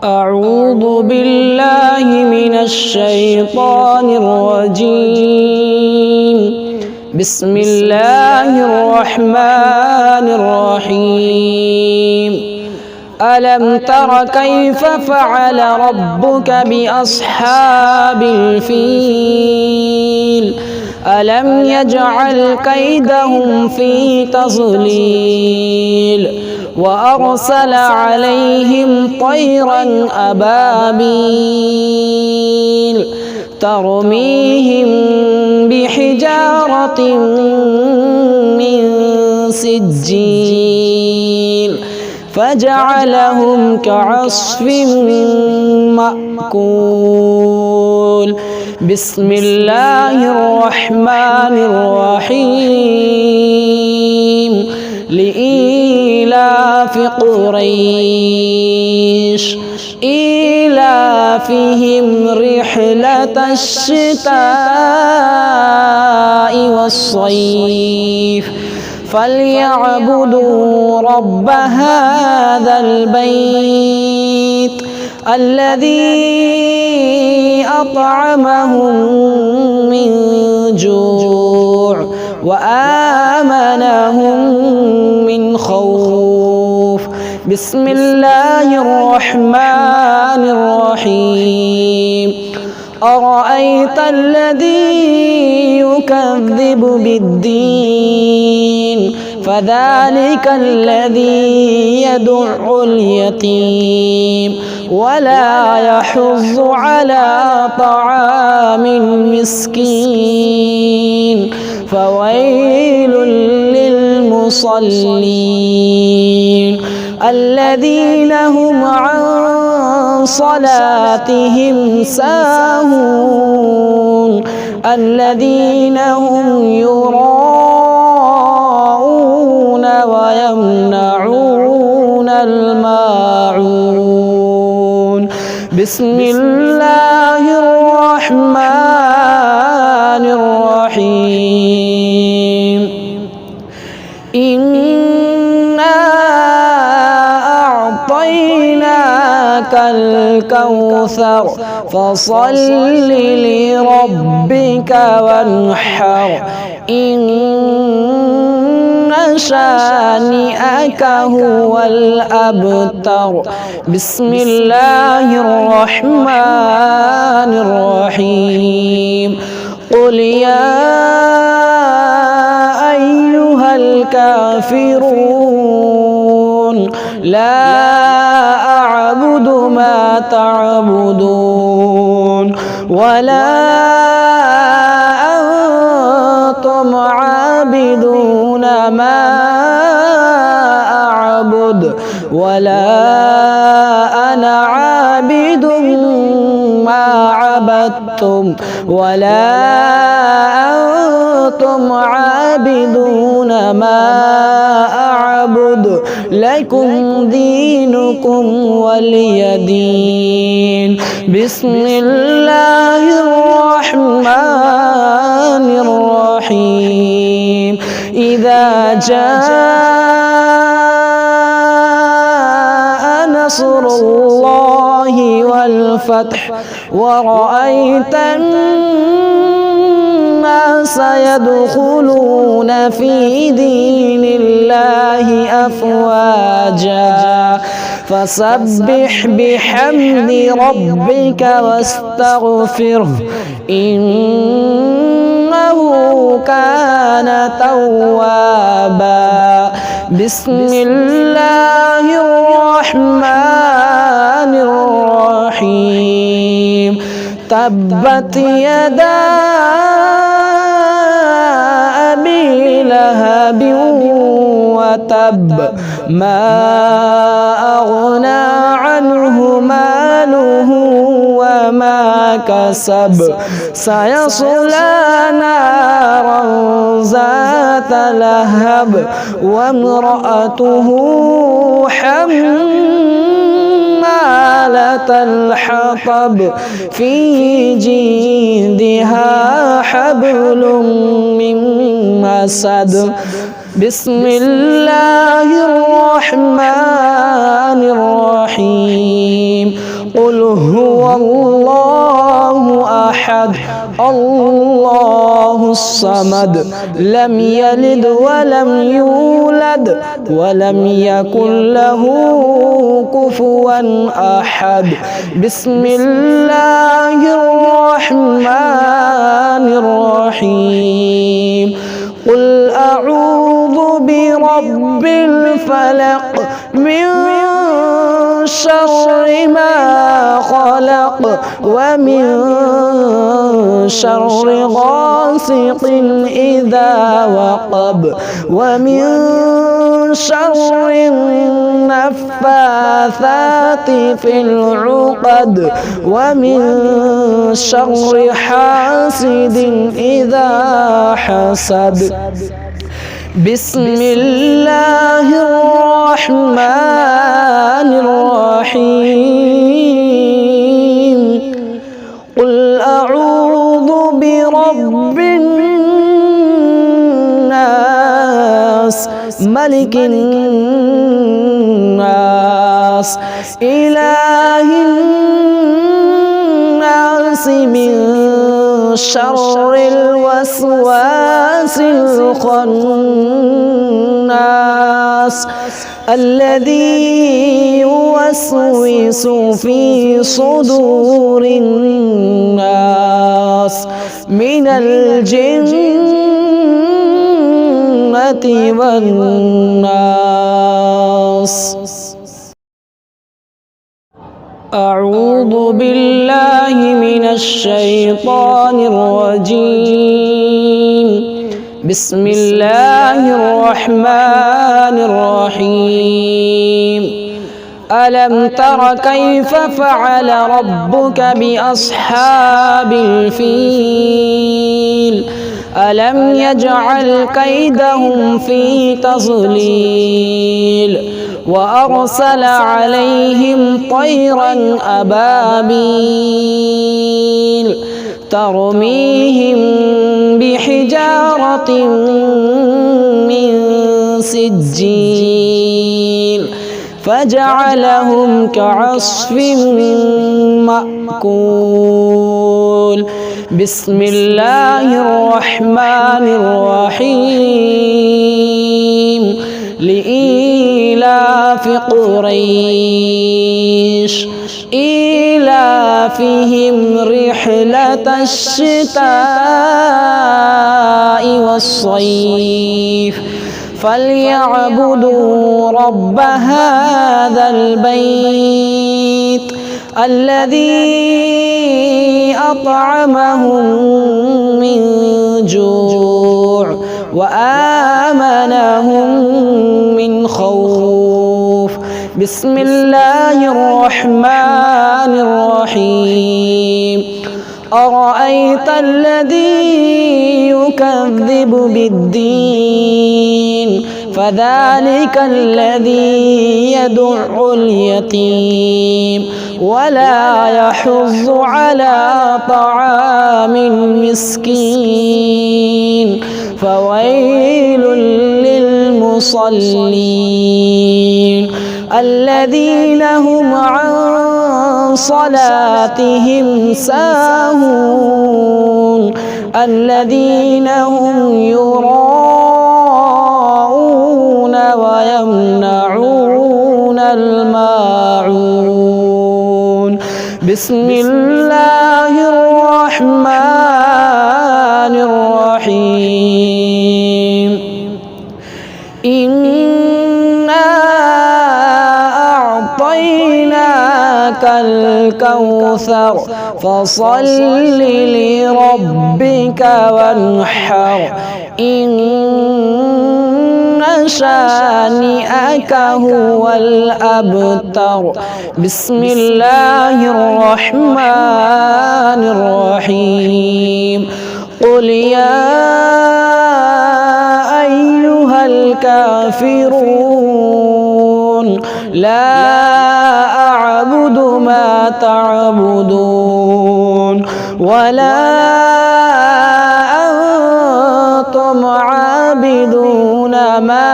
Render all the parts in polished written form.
أعوذ بالله من الشيطان الرجيم. بسم الله الرحمن الرحيم. ألم تر كيف فعل ربك بأصحاب الفيل ألم يجعل كيدهم في تضليل وأرسل عليهم طيرا أبابيل ترميهم بحجارة من سجيل فجعلهم كعصف مأكول. بسم الله الرحمن الرحيم. لإيلاف قريش إيلافهم رحلة الشتاء والصيف فليعبدوا رب هذا البيت الذي أطعمهم من جوع وآمنهم من خوف. بسم الله الرحمن الرحيم. أرأيت الذي يكذب بالدين فذلك الذي يدع اليتيم ولا يحض على طعام المسكين فويل للمصلين الذين هم عن صلاتهم ساهون الذين هم يراءون ويمنعون الماعون. بسم الله الرحمن الرحيم. إنا أعطيناك الكوثر فصل لربك وانحر إن شانئك هو الأبتر. بسم الله الرحمن الرحيم. قل يا أيها الكافرون لا أعبد ما تعبدون ولا أنتم عابدون ما أعبد ولا أنا عابد ما عبدتم ولا أنتم عابدون ما أعبد لكم دينكم ولي دين. بسم الله الرحمن الرحيم. إذا جاء نصر الله والفتح ورأيت الناس يدخلون في دين الله أفواجا فسبح بحمد ربك واستغفره إنه كان توابا. بسم الله الرحمن الرحيم. تبت يدا أبي لهب وتب ما أغنى عنه ماله وما كسب سيصلى نارا ذات لهب وامرأته حمالة الحطب في جيدها حبل من مسد. بسم الله الرحمن الرحيم. الله الصمد لم يلد ولم يولد ولم يكن له كفوا أحد. بسم الله الرحمن الرحيم. قل أعوذ برب الفلق من شر ما خلق ومن شر غاسق إذا وقب ومن شر النفاثات في العقد ومن شر حاسد إذا حسد. بسم الله الرحمن الرحيم. قل أعوذ برب الناس ملك الناس إله الناس من شر الوسواس الخناس الذي يوسوس في صدور الناس من الجنة والناس. أعوذ بالله من الشيطان الرجيم. بسم الله الرحمن الرحيم. ألم تر كيف فعل ربك بأصحاب الفيل؟ ألم يجعل كيدهم في تضليل وأرسل عليهم طيرا أبابيل ترميهم بحجارة من سجيل فجعلهم كعصف مأكول. بسم الله الرحمن الرحيم. لإيلاف قريش إيلافهم رحلة الشتاء والصيف فليعبدوا رب هذا البيت الذي أطعمهم من جوع وآمنهم من خوف. بسم الله الرحمن الرحيم. أرأيت الذي يكذب بالدين فذلك الذي يدع اليتيم ولا يحض على طعام المسكين فويل للمصلين الذين هم عن صلاتهم ساهون الذين هم يراءون ويمنعون الماعون. بسم الله الرحمن الرحيم. إنا أعطيناك الكوثر فصل لربك وانحر إن شانئك هو الأبتر. بسم الله الرحمن الرحيم. قل يا أيها الكافرون لا أعبد ما تعبدون ولا أنتم عابدون ما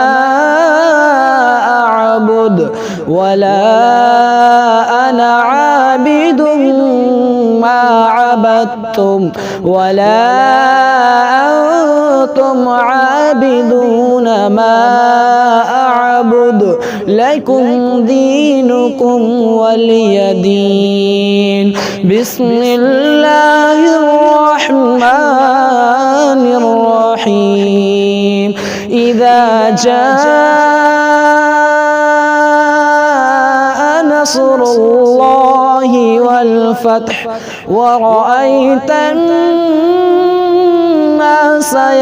أعبد ولا أنا عابد ما عبدتم ولا أنتم عابدون ما أعبد لكم دينكم ولي دين. بسم الله الرحمن الرحيم. إذا جاء نصر الله والفتح ورأيت الناس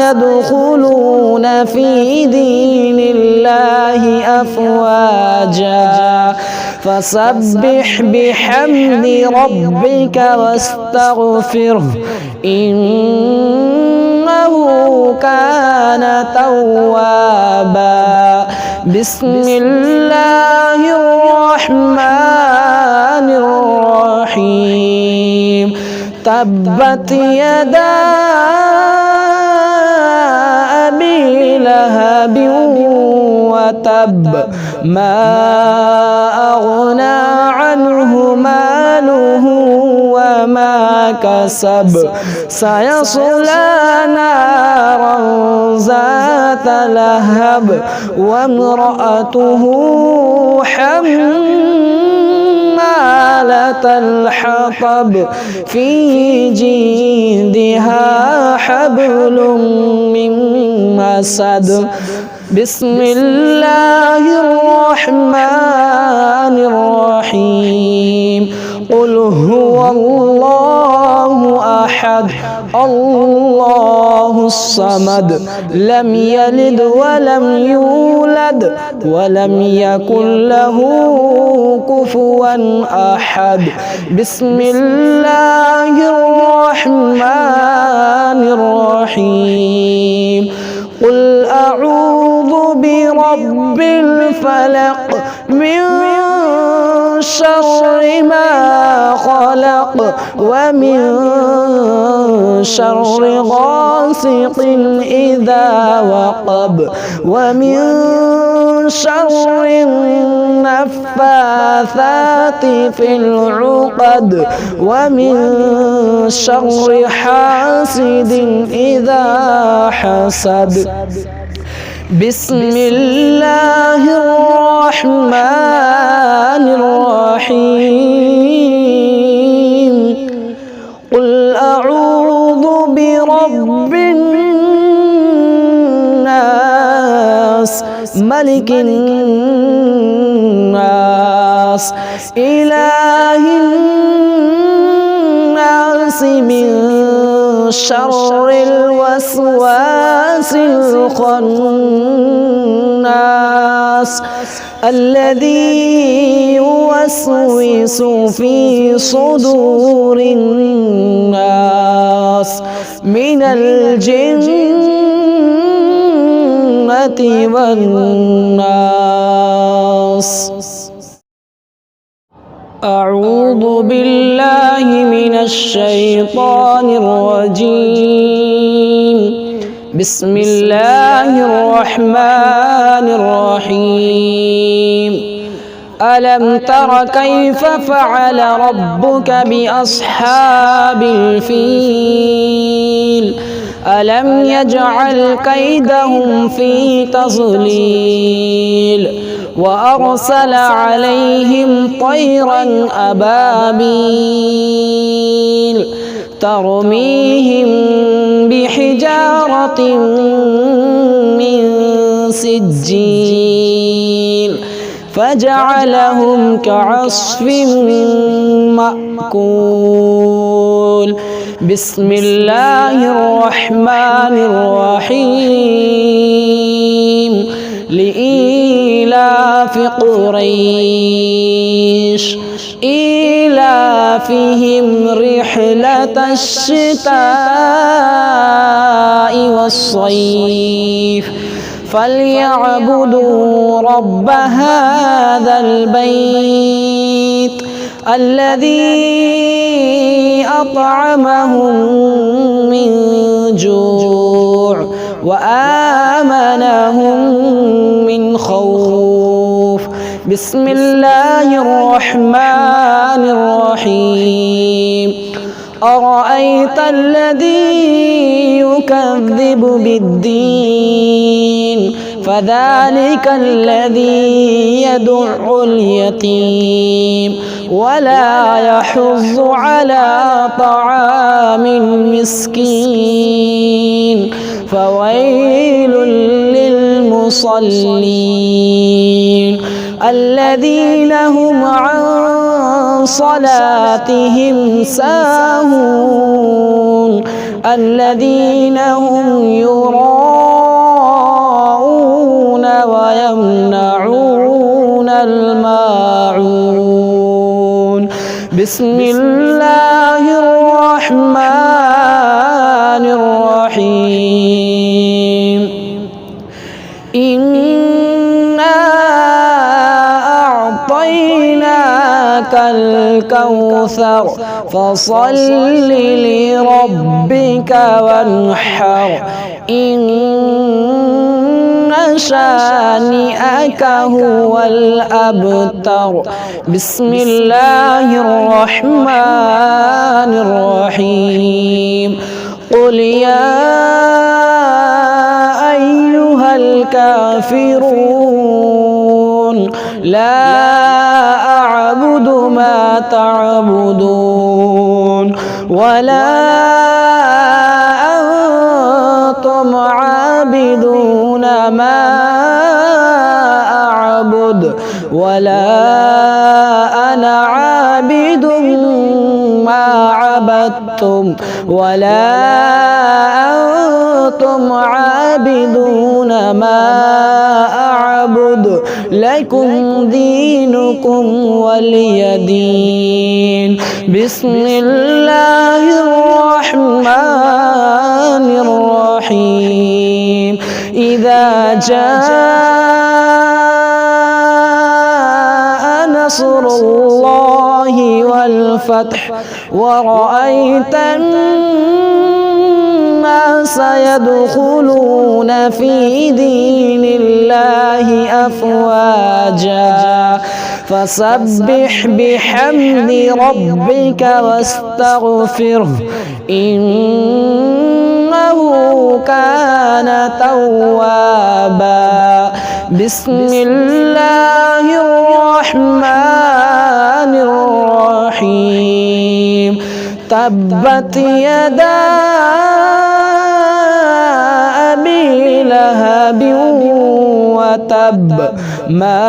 يدخلون في دين الله أفواجا فسبح بحمد ربك واستغفره إنه كان توابا. بسم الله الرحمن الرحيم. تبت يدا أبي لهب وتب ما أغنى عنه ماله وما كسب سيصلى نارا ذات لهب وامرأته حمالة الحطب في جيدها حبل من مسد. بسم الله الرحمن الرحيم. قل هو الله أحد الله الصمد لم يلد ولم يولد ولم يكن له كفوا أحد. بسم الله الرحمن الرحيم. قل أعوذ برب الفلق من شر ما خلق ومن شر غاسق إذا وقب ومن شر النفاثات في العقد ومن شر حاسد إذا حسد. بسم الله الرحمن الرحيم. قل أعوذ برب الناس ملك الناس إله الناس من شر الوسواس الخناس الذي يوسوس في صدور الناس من الجنة والناس. أعوذ بالله من الشيطان الرجيم. بسم الله الرحمن الرحيم. ألم تر كيف فعل ربك بأصحاب الفيل ألم يجعل كيدهم في تضليل وأرسل عليهم طيرا أبابيل ترميهم بحجارة من سجيل فجعلهم كعصف مأكول. بسم الله الرحمن الرحيم. لإيلاف قريش إيلافهم رحلة الشتاء والصيف فليعبدوا رب هذا البيت الذي أطعمهم من جوع وآمنهم من خوف. بسم الله الرحمن الرحيم. أرأيت الذي يكذب بالدين فذلك الذي يدع اليتيم ولا يحض على طعام المسكين فويل للمصلين الذين هم عن صلاتهم ساهون الذين هم يراءون ويمنعون الماعون بسم الله الرحمن الرحيم إنا أعطيناك الكوثر فصل لربك وانحر إن شانئك هو الأبتر بسم الله الرحمن الرحيم قل يا أيها الكافرون لا أعبد ما تعبدون ولا أنتم عابدون ما أعبد ولا أنا عابد ما عبدتم ولا أنتم عابدون ما أعبد لكم دينكم ولي دين بسم الله الرحمن الرحيم إذا جاء نصر الله والفتح ورأيت الناس يدخلون في دين الله أفواجا فسبح بحمد ربك واستغفره إنه كان توابا بسم الله الرحمن الرحيم تبت يدا أبي لهب وتب ما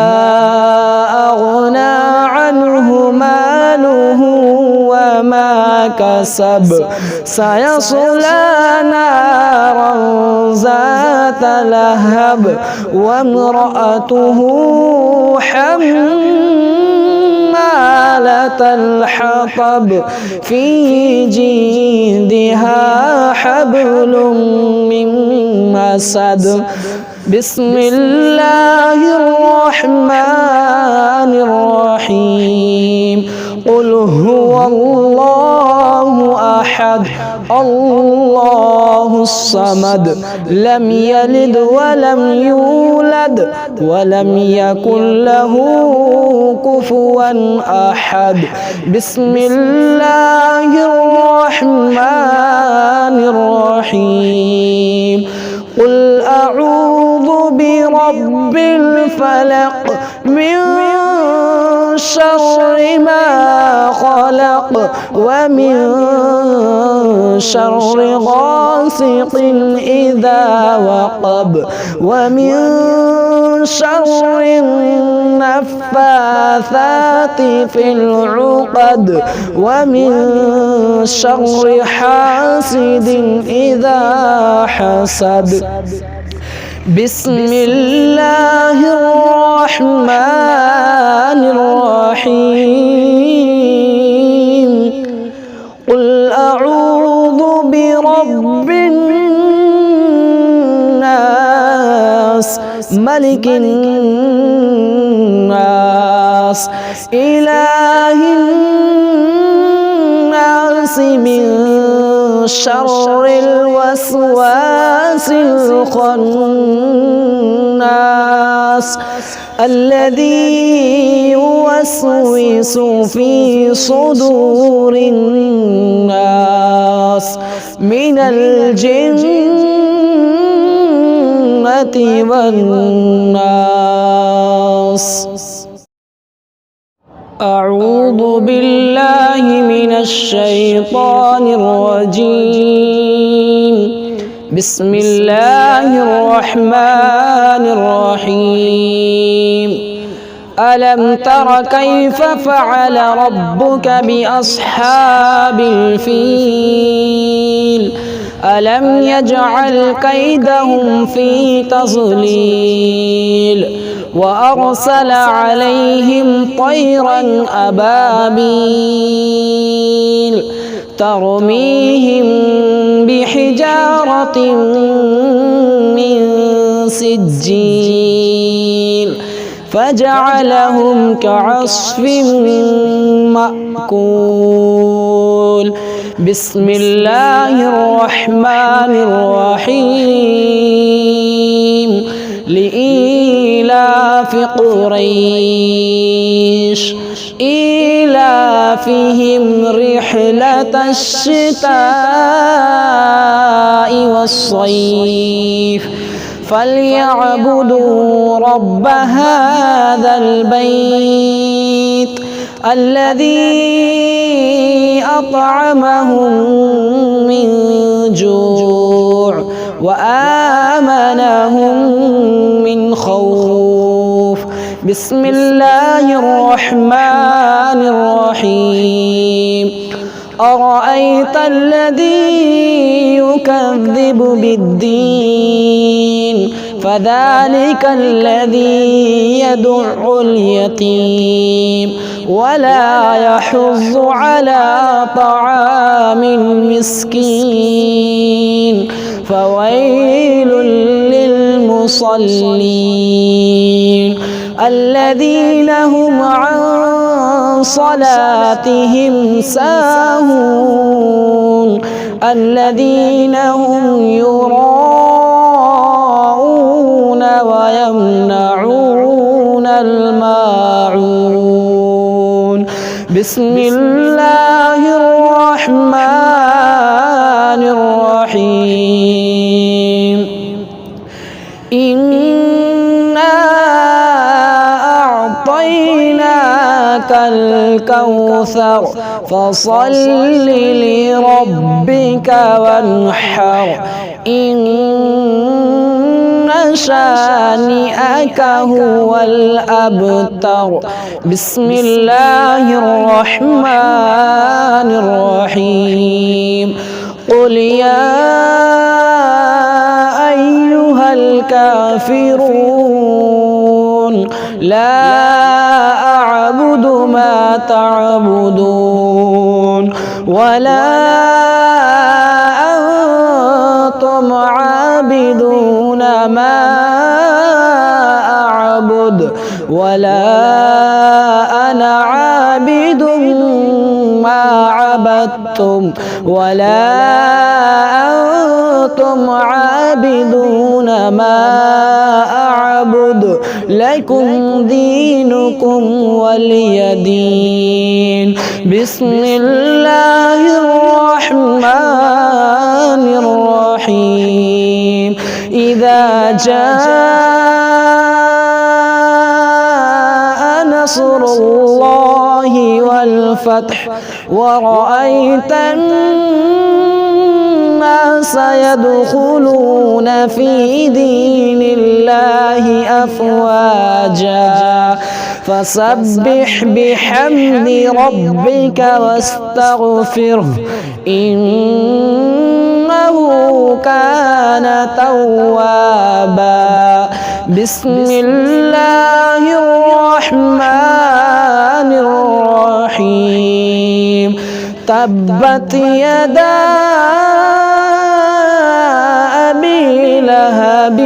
أغنى عنه ماله وما كسب سيصلى نارا ذات لهب وامرأته حمالة الحطب في جيدها حبل من مسد بسم الله الرحمن الرحيم قل هو الله أحد الله الصمد لم يلد ولم يولد ولم يكن له كفوا أحد بسم الله الرحمن الرحيم قل أعوذ برب الفلق من شر ما خلق ومن شر غاسق إذا وقب ومن شر النفاثات في العقد ومن شر حاسد إذا حسد بسم الله الرحمن الرحيم قل أعوذ برب الناس ملك الناس إله الناس من شر الوسواس الخناس الذي يوسوس توسوس في صدور الناس من الجنة والناس. أعوذ بالله من الشيطان الرجيم. بسم الله الرحمن الرحيم. ألم تر كيف فعل ربك بأصحاب الفيل؟ ألم يجعل كيدهم في تضليل وأرسل عليهم طيرا أبابيل ترميهم بحجارة من سجيل فجعلهم كعصف مأكول. بسم الله الرحمن الرحيم. لإيلاف قريش إيلافهم رحلة الشتاء والصيف فليعبدوا رب هذا البيت الذي أطعمهم من جوع وآمنهم من خوف. بسم الله الرحمن الرحيم. أرأيت الذي يكذب بالدين فذلك الذي يدع اليتيم ولا يحض على طعام المسكين فويل للمصلين الذين هم عن صلاتهم ساهون الذين هم يراءون ويمنعون الماعون. بسم الله الرحمن الرحيم. إنا أعطيناك الكوثر فصل لربك وانحر إن شانئك هو الأبتر. بسم الله الرحمن الرحيم. قل يا أيها الكافرون لا أعبد ما تعبدون ولا أنتم عابدون ما أعبد ولا أنا عابد ما عبدتم ولا أنتم عابدون ما أعبد لكم دينكم ولي دين. بسم الله الرحمن الرحيم. إذا جاء نصر الله والفتح ورأيت الناس يدخلون في دين الله أفواجا فسبح بحمد ربك واستغفره إنه كان توابا. بسم الله الرحمن الرحيم. تبت يدا أبي لهب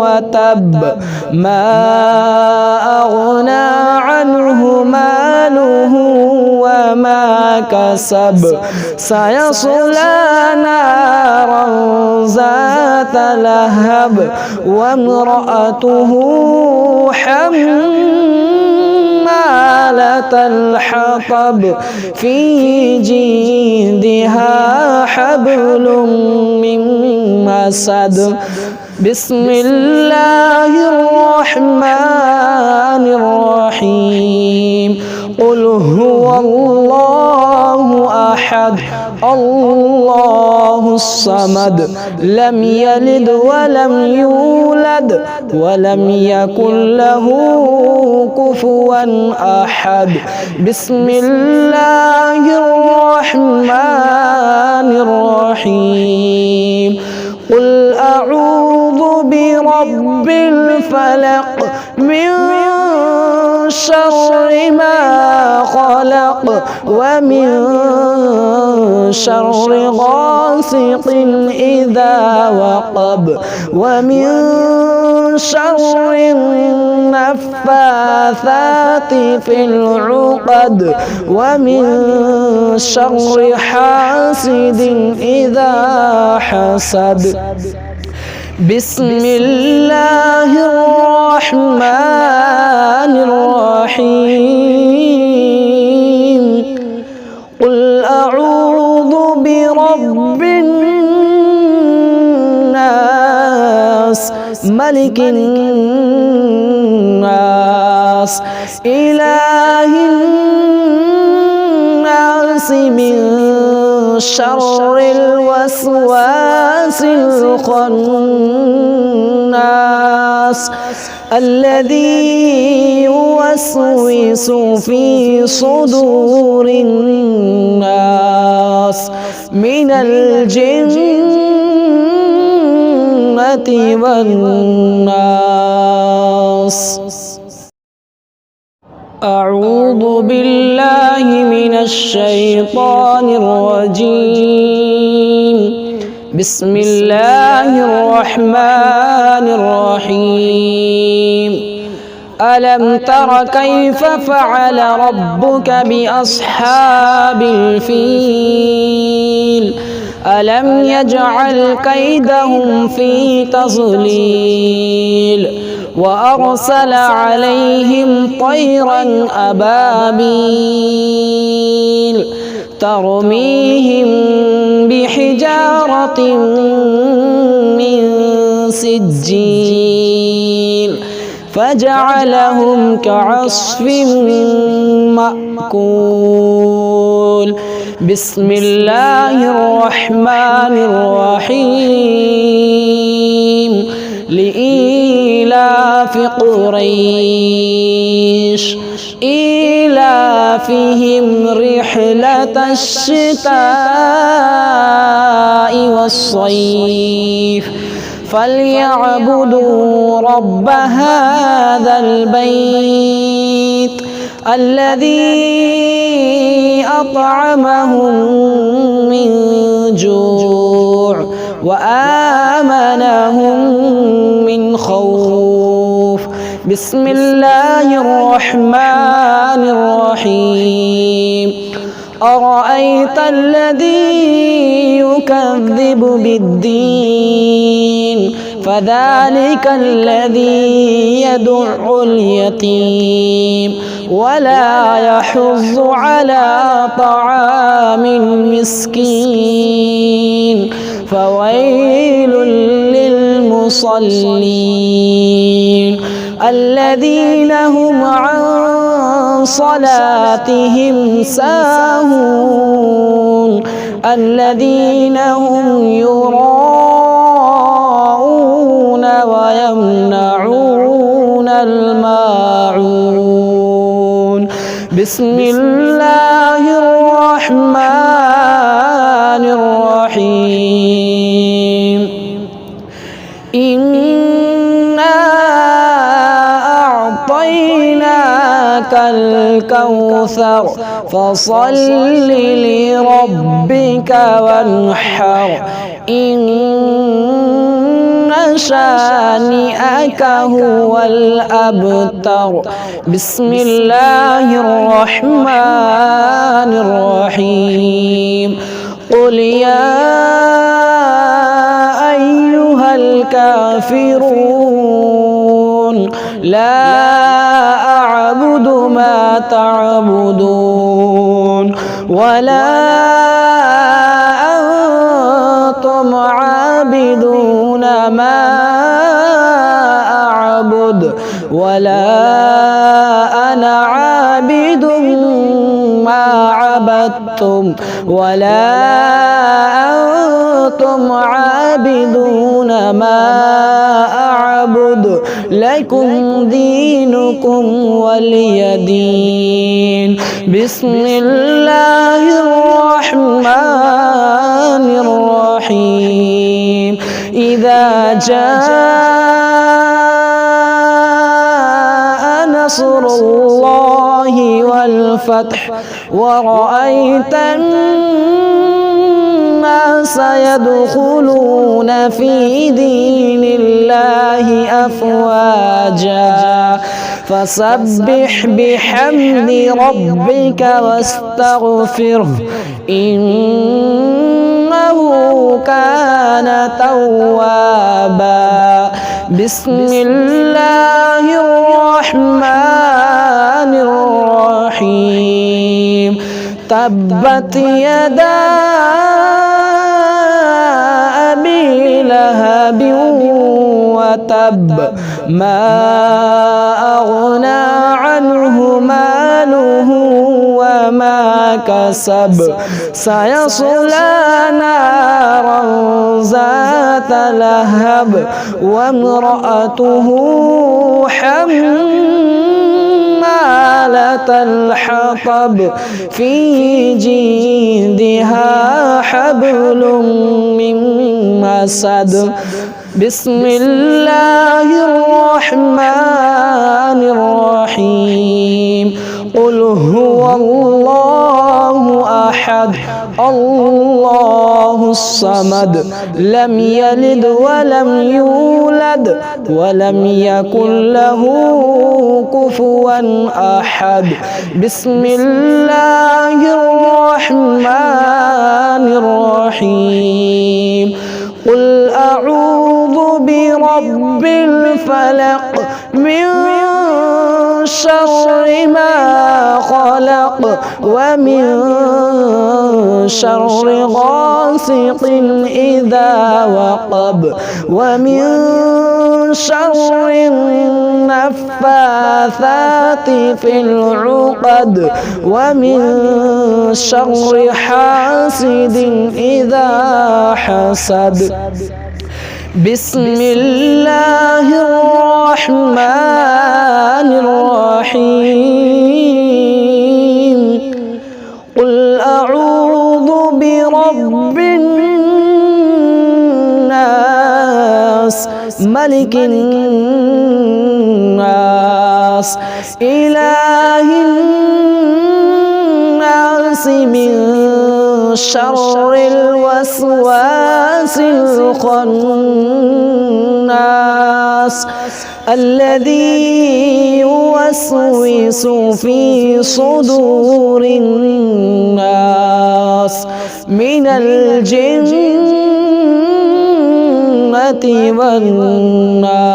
وتب ما أغنى عنه ماله وما كسب سيصلى نارا ذات لهب وامرأته حمالة ذات الحطب في جيدها حبل من مسد بسم الله الرحمن الرحيم قل هو الله أحد الله الصمد لم يلد ولم يولد ولم يكن له كفوا أحد بسم الله الرحمن الرحيم قل أعوذ برب الفلق من شر ما خلق ومن شر غاسق إذا وقب ومن شر النفاثات في العقد ومن شر حاسد إذا حسد بسم الله الرحمن الرحيم قل أعوذ برب الناس ملك الناس إله الناس من شر الوسواس الخناس الذي يوسوس في صدور الناس من الجنة والناس أعوذ بالله من الشيطان الرجيم بسم الله الرحمن الرحيم ألم تر كيف فعل ربك بأصحاب الفيل ألم يجعل كيدهم في تضليل وأرسل عليهم طيرا أبابيل ترميهم بحجارة من سجيل فجعلهم كعصف مأكول بسم الله الرحمن الرحيم لإيلاف قريش إيلافهم رحلة الشتاء والصيف فليعبدوا رب هذا البيت الذي أطعمهم من جوع وآمنهم من خوف بسم الله الرحمن الرحيم أرأيت الذي يكذب بالدين فذلك الذي يدع اليتيم ولا يحض على طعام المسكين فويل للمصلين الذين هم عن صلاتهم ساهون الذين هم يراءون ويمنعون الماعون بسم الله الرحمن الرحيم إنا أعطيناك الكوثر فصل لربك وانحر إن شانئك هو الأبتر بسم الله الرحمن الرحيم قل يا أيها الكافرون لا أعبد ما تعبدون ولا أنتم عابدون ما أعبد ولا أنا عابد ما عبدتم ولا أنتم عابدون ما أعبد لكم دينكم ولي دين. بسم الله الرحمن الرحيم. إذا جاء نصر الله والفتح ورأيت الناس يدخلون في دين الله أفواجا فسبح بحمد ربك واستغفره إنه كان توابا. بسم الله الرحمن الرحيم. تبت يدا أبي لهب وتب ما أغنى عنه ماله وما كسب سيصلى نارا ذات لهب وامرأته حمالة الحطب في جيدها حبل من مسد. بسم الله الرحمن الرحيم. قل هو الله أحد الله الصمد لم يلد ولم يولد ولم يكن له كفوا أحد. بسم الله الرحمن الرحيم. قل أعوذ برب الفلق من شر ما خلق ومن شر غاسق إذا وقب ومن شر النفاثات في العقد ومن شر حاسد إذا حسد. بسم الله الرحمن الرحيم. قل أعوذ برب الناس ملك الناس إله الناس من شر الوسواس الخناس الذي يوسوس في صدور الناس من الجنة والناس.